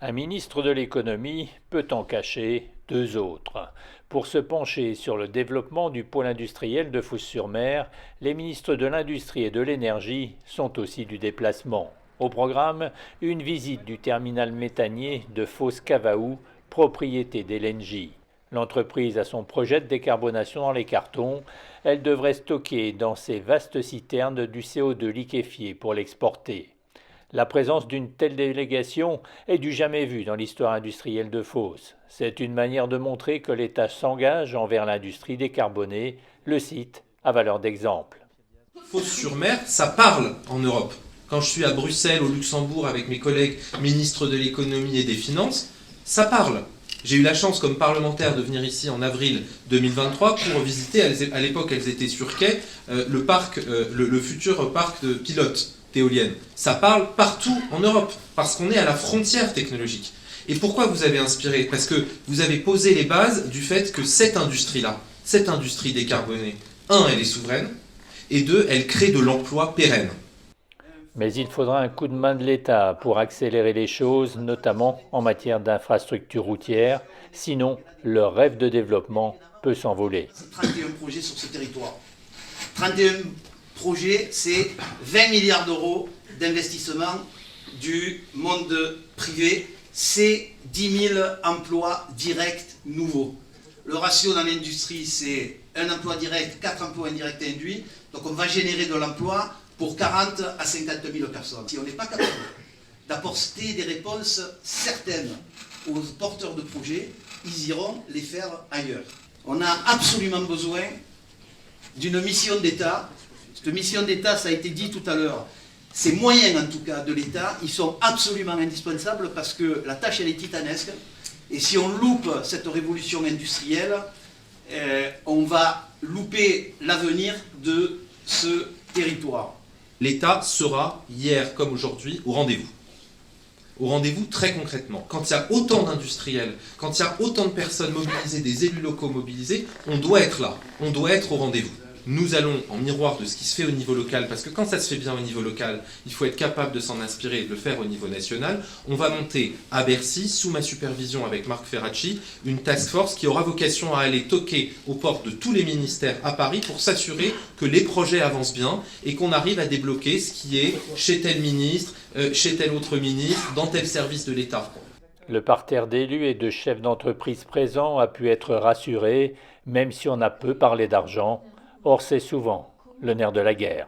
Un ministre de l'économie peut en cacher deux autres. Pour se pencher sur le développement du pôle industriel de Fos-sur-Mer, les ministres de l'Industrie et de l'Énergie sont aussi du déplacement. Au programme, une visite du terminal méthanier de Fos-Cavaou, propriété d'Elengy. L'entreprise a son projet de décarbonation dans les cartons. Elle devrait stocker dans ces vastes citernes du CO2 liquéfié pour l'exporter. La présence d'une telle délégation est du jamais vu dans l'histoire industrielle de Fos. C'est une manière de montrer que l'État s'engage envers l'industrie décarbonée. Le site a valeur d'exemple. Fos-sur-Mer, ça parle en Europe. Quand je suis à Bruxelles, au Luxembourg, avec mes collègues ministres de l'économie et des finances, ça parle. J'ai eu la chance, comme parlementaire, de venir ici en avril 2023 pour visiter, à l'époque elles étaient sur quai, le futur parc de pilotes d'éoliennes. Ça parle partout en Europe, parce qu'on est à la frontière technologique. Et pourquoi vous avez inspiré? Parce que vous avez posé les bases du fait que cette industrie-là, cette industrie décarbonée, un, elle est souveraine, et deux, elle crée de l'emploi pérenne. Mais il faudra un coup de main de l'État pour accélérer les choses, notamment en matière d'infrastructures routières. Sinon, leur rêve de développement peut s'envoler. 31 projets sur ce territoire. 31 projets, c'est 20 milliards d'euros d'investissement du monde privé. C'est 10 000 emplois directs nouveaux. Le ratio dans l'industrie, c'est un emploi direct, 4 emplois indirects induits. Donc on va générer de l'emploi pour 40 à 50 000 personnes. Si on n'est pas capable d'apporter des réponses certaines aux porteurs de projets, ils iront les faire ailleurs. On a absolument besoin d'une mission d'État. Cette mission d'État, ça a été dit tout à l'heure, ces moyens en tout cas de l'État, ils sont absolument indispensables parce que la tâche elle est titanesque. Et si on loupe cette révolution industrielle, on va louper l'avenir de ce territoire. L'État sera, hier comme aujourd'hui, au rendez-vous. Au rendez-vous très concrètement. Quand il y a autant d'industriels, quand il y a autant de personnes mobilisées, des élus locaux mobilisés, on doit être là, on doit être au rendez-vous. Nous allons en miroir de ce qui se fait au niveau local, parce que quand ça se fait bien au niveau local, il faut être capable de s'en inspirer et de le faire au niveau national. On va monter à Bercy, sous ma supervision avec Marc Ferracci, une task force qui aura vocation à aller toquer aux portes de tous les ministères à Paris pour s'assurer que les projets avancent bien et qu'on arrive à débloquer ce qui est chez tel ministre, chez tel autre ministre, dans tel service de l'État. Le parterre d'élus et de chefs d'entreprise présents a pu être rassuré, même si on a peu parlé d'argent. Or, c'est souvent le nerf de la guerre.